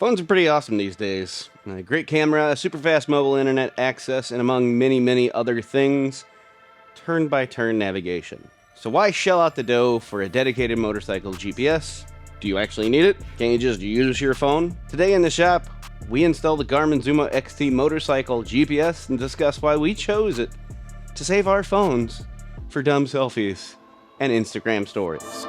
Phones are pretty awesome these days. Great camera, super fast mobile internet access, and among many other things, turn-by-turn navigation. So why shell out the dough for a dedicated motorcycle GPS? Do you actually need it? Can't you just use your phone? Today in the shop, we install the Garmin Zumo XT motorcycle GPS and discuss why we chose it to save our phones for dumb selfies and Instagram stories.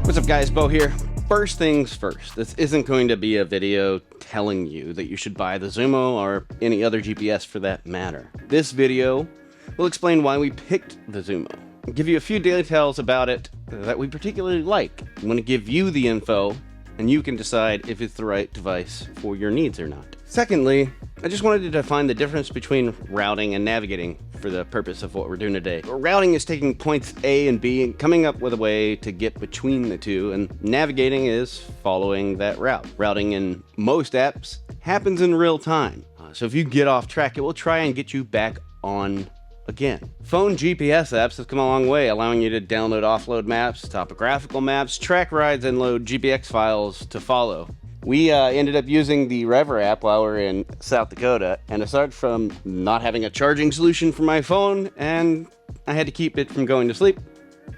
What's up guys, Bo here. First things first, this isn't going to be a video telling you that you should buy the Zumo or any other GPS for that matter. This video will explain why we picked the Zumo, give you a few details about it that we particularly like. I want to give you the info and you can decide if it's the right device for your needs or not. Secondly, I just wanted to define the difference between routing and navigating for the purpose of what we're doing today. Routing is taking points A and B and coming up with a way to get between the two, and navigating is following that route. Routing in most apps happens in real time, so if you get off track, it will try and get you back on again. Phone GPS apps have come a long way, allowing you to download offload maps, topographical maps, track rides, and load GPX files to follow. We ended up using the Rever app while we were in South Dakota, and aside from not having a charging solution for my phone, and I had to keep it from going to sleep,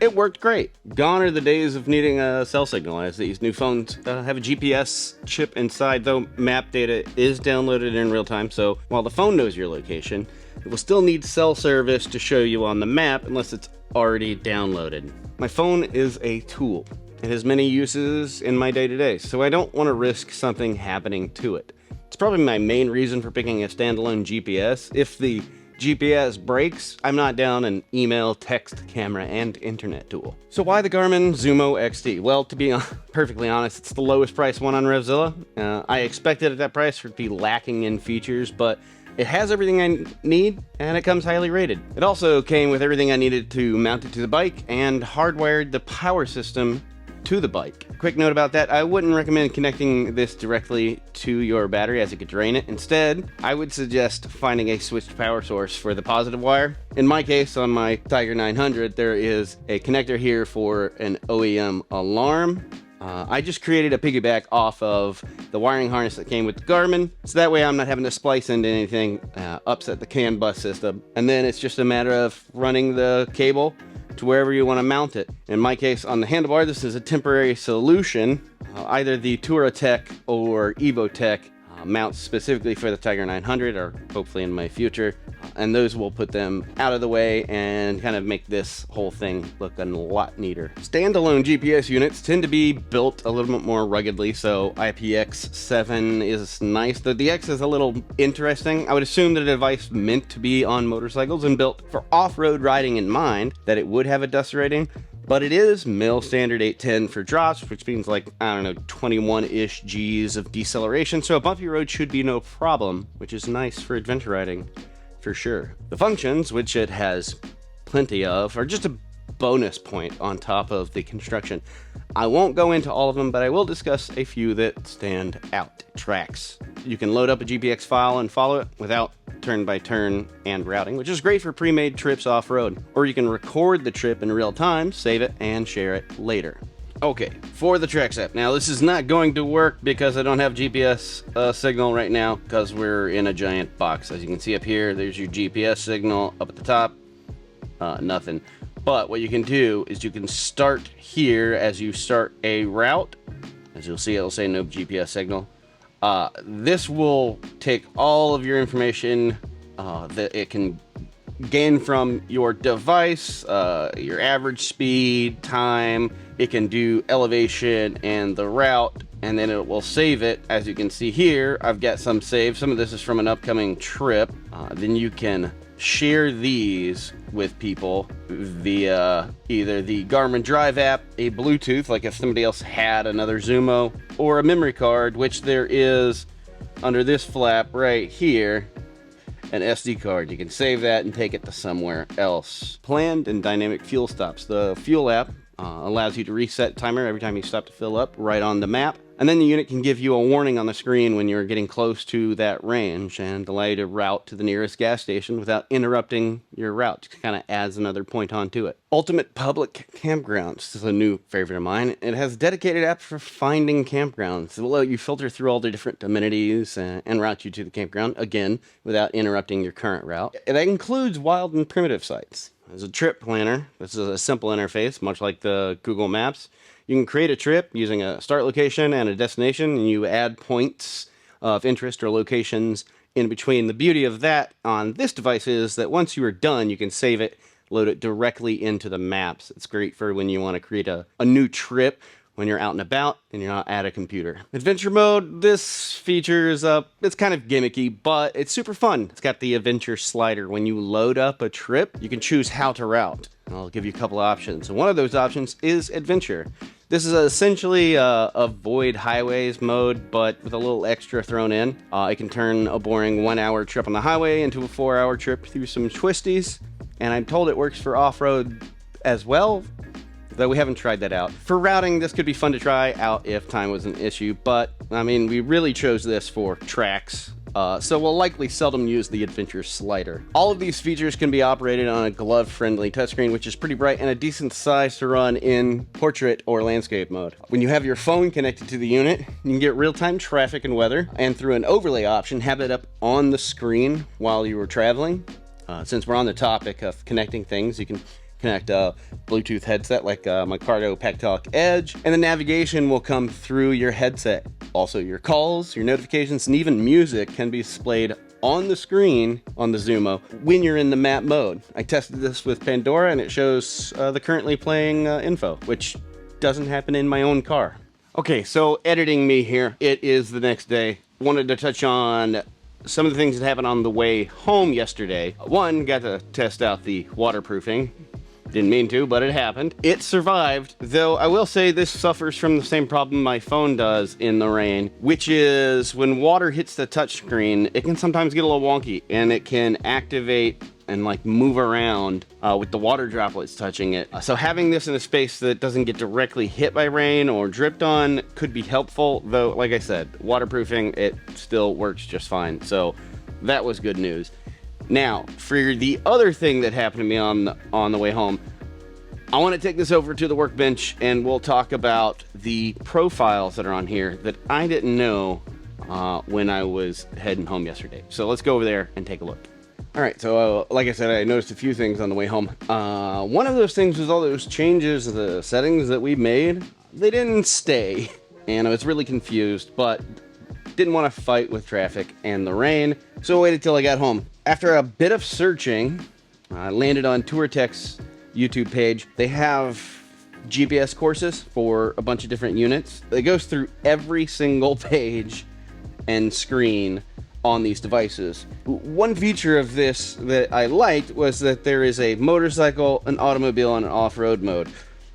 it worked great. Gone are the days of needing a cell signal, as these new phones have a GPS chip inside, though map data is downloaded in real time, so while the phone knows your location, it will still need cell service to show you on the map unless it's already downloaded. My phone is a tool. It has many uses in my day-to-day, so I don't want to risk something happening to it. It's probably my main reason for picking a standalone GPS. If the GPS breaks, I'm not down an email, text, camera, and internet tool. So why the Garmin Zumo XT? Well, to be perfectly honest, it's the lowest priced one on Revzilla. I expected at that price for it to be lacking in features, but it has everything I need, and it comes highly rated. It also came with everything I needed to mount it to the bike, and hardwired the power system to the bike. Quick note about that, I wouldn't recommend connecting this directly to your battery as it could drain it. Instead, I would suggest finding a switched power source for the positive wire. In my case, on my Tiger 900, there is a connector here for an OEM alarm. I just created a piggyback off of the wiring harness that came with the Garmin, so that way I'm not having to splice into anything, upset the CAN bus system. And then it's just a matter of running the cable to wherever you want to mount it. In my case, on the handlebar, this is a temporary solution. Either the Touratech or Evotech mounts specifically for the Tiger 900, or hopefully in my future, and those will put them out of the way and kind of make this whole thing look a lot neater. Standalone GPS units tend to be built a little bit more ruggedly, so IPX7 is nice. The X is a little interesting. I would assume that a device meant to be on motorcycles and built for off-road riding in mind, that it would have a dust rating, but it is mil standard 810 for drops, which means like, I don't know, 21-ish Gs of deceleration, so a bumpy road should be no problem, which is nice for adventure riding, for sure. The functions, which it has plenty of, are just a bonus point on top of the construction. I won't go into all of them, but I will discuss a few that stand out. Tracks. You can load up a GPX file and follow it without turn-by-turn and routing, which is great for pre-made trips off-road. Or you can record the trip in real time, save it, and share it later. Okay, for the Tracks app. Now, this is not going to work because I don't have GPS signal right now, because we're in a giant box. As you can see up here, there's your GPS signal. Up at the top, nothing. But what you can do is you can start here as you start a route. As you'll see, it'll say no GPS signal. This will take all of your information that it can gain from your device, your average speed, time. It can do elevation and the route, and then it will save it. As you can see here, I've got some saved. Some of this is from an upcoming trip. Then you can share these with people via either the Garmin Drive app, a Bluetooth, like if somebody else had another Zumo, or a memory card, which there is under this flap right here, an SD card. You can save that and take it to somewhere else. Planned and dynamic fuel stops. The fuel app allows you to reset timer every time you stop to fill up right on the map. And then the unit can give you a warning on the screen when you're getting close to that range and allow you to route to the nearest gas station without interrupting your route. It kind of adds another point onto it. Ultimate Public Campgrounds. This is a new favorite of mine. It has a dedicated app for finding campgrounds. It will let you filter through all the different amenities and route you to the campground, again, without interrupting your current route. It includes wild and primitive sites. As a trip planner, this is a simple interface, much like the Google Maps. You can create a trip using a start location and a destination, and you add points of interest or locations in between. The beauty of that on this device is that once you are done, you can save it, load it directly into the maps. It's great for when you want to create a new trip when you're out and about and you're not at a computer. Adventure mode, this feature is it's kind of gimmicky, but it's super fun. It's got the adventure slider. When you load up a trip, you can choose how to route. I'll give you a couple of options. And one of those options is adventure. This is essentially a avoid highways mode, but with a little extra thrown in. It can turn a boring 1-hour trip on the highway into a 4-hour trip through some twisties. And I'm told it works for off-road as well, though we haven't tried that out. For routing, this could be fun to try out if time was an issue, but I mean, we really chose this for tracks, so we'll likely seldom use the adventure slider. All of these features can be operated on a glove-friendly touchscreen, which is pretty bright and a decent size to run in portrait or landscape mode. When you have your phone connected to the unit, you can get real-time traffic and weather, and through an overlay option, have it up on the screen while you were traveling. Since we're on the topic of connecting things, you can connect a Bluetooth headset like my Cardo Pack Edge, and the navigation will come through your headset. Also, your calls, your notifications, and even music can be displayed on the screen on the Zumo when you're in the map mode. I tested this with Pandora, and it shows the currently playing info, which doesn't happen in my own car. Okay, so editing me here. It is the next day. Wanted to touch on some of the things that happened on the way home yesterday. One, got to test out the waterproofing. Didn't mean to, but it happened. It survived, though I will say this suffers from the same problem my phone does in the rain, which is when water hits the touchscreen, it can sometimes get a little wonky, and it can activate and like move around with the water droplets touching it. So having this in a space that doesn't get directly hit by rain or dripped on could be helpful, though like I said, waterproofing, it still works just fine. So that was good news. Now, for the other thing that happened to me on the way home, I want to take this over to the workbench and we'll talk about the profiles that are on here that I didn't know when I was heading home yesterday. So let's go over there and take a look. All right, so like I said, I noticed a few things on the way home. One of those things was all those changes, the settings that we made, they didn't stay. And I was really confused, but didn't want to fight with traffic and the rain, so I waited till I got home. After a bit of searching, I landed on TourTech's YouTube page. They have GPS courses for a bunch of different units. It goes through every single page and screen on these devices. One feature of this that I liked was that there is a motorcycle, an automobile, and an off-road mode.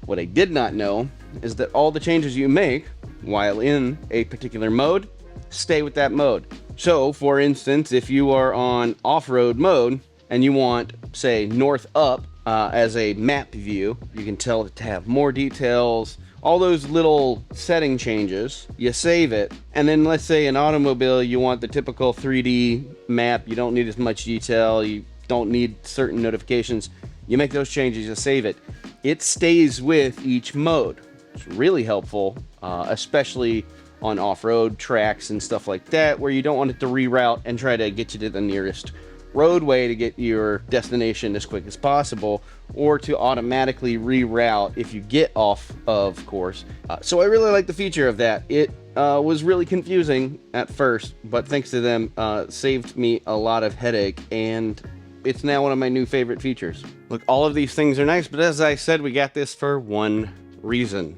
What I did not know is that all the changes you make while in a particular mode stay with that mode. So, for instance, if you are on off-road mode and you want, say, north up as a map view, you can tell it to have more details, all those little setting changes, you save it, and then let's say an automobile, you want the typical 3D map, you don't need as much detail, you don't need certain notifications, you make those changes, you save it. It stays with each mode. It's really helpful, especially on off-road tracks and stuff like that, where you don't want it to reroute and try to get you to the nearest roadway to get your destination as quick as possible, or to automatically reroute if you get off of course. So I really like the feature of that. It was really confusing at first, but thanks to them, saved me a lot of headache, and it's now one of my new favorite features. Look, all of these things are nice, but as I said, we got this for one reason: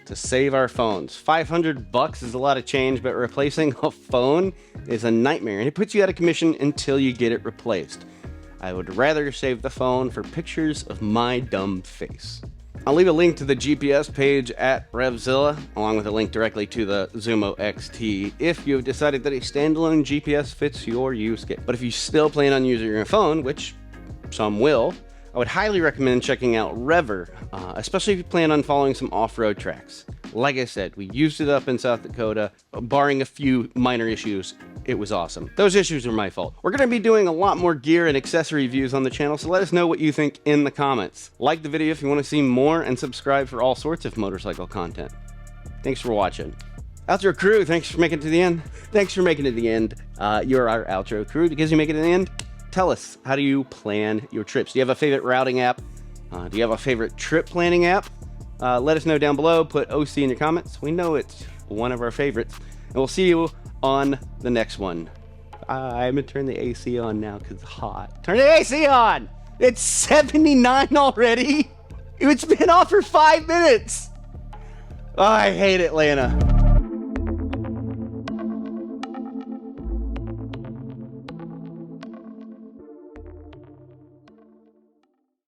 to save our phones. $500 is a lot of change, but replacing a phone is a nightmare, and it puts you out of commission until you get it replaced. I would rather save the phone for pictures of my dumb face. I'll leave a link to the GPS page at Revzilla, along with a link directly to the Zumo XT, if you have decided that a standalone GPS fits your use case. But if you still plan on using your phone, which some will, I would highly recommend checking out Rever, especially if you plan on following some off-road tracks. Like I said, we used it up in South Dakota, barring a few minor issues. It was awesome. Those issues are my fault. We're going to be doing a lot more gear and accessory reviews on the channel, so let us know what you think in the comments. Like the video if you want to see more, and subscribe for all sorts of motorcycle content. Thanks for watching. Outro crew, thanks for making it to the end. Thanks for making it to the end. You're our outro crew because you make it to the end. Tell us, how do you plan your trips? Do you have a favorite routing app? Do you have a favorite trip planning app? Let us know down below. Put OC in your comments. We know it's one of our favorites. And we'll see you on the next one. I'm gonna turn the AC on now because it's hot. Turn the AC on! It's 79 already! It's been off for 5 minutes! Oh, I hate Atlanta.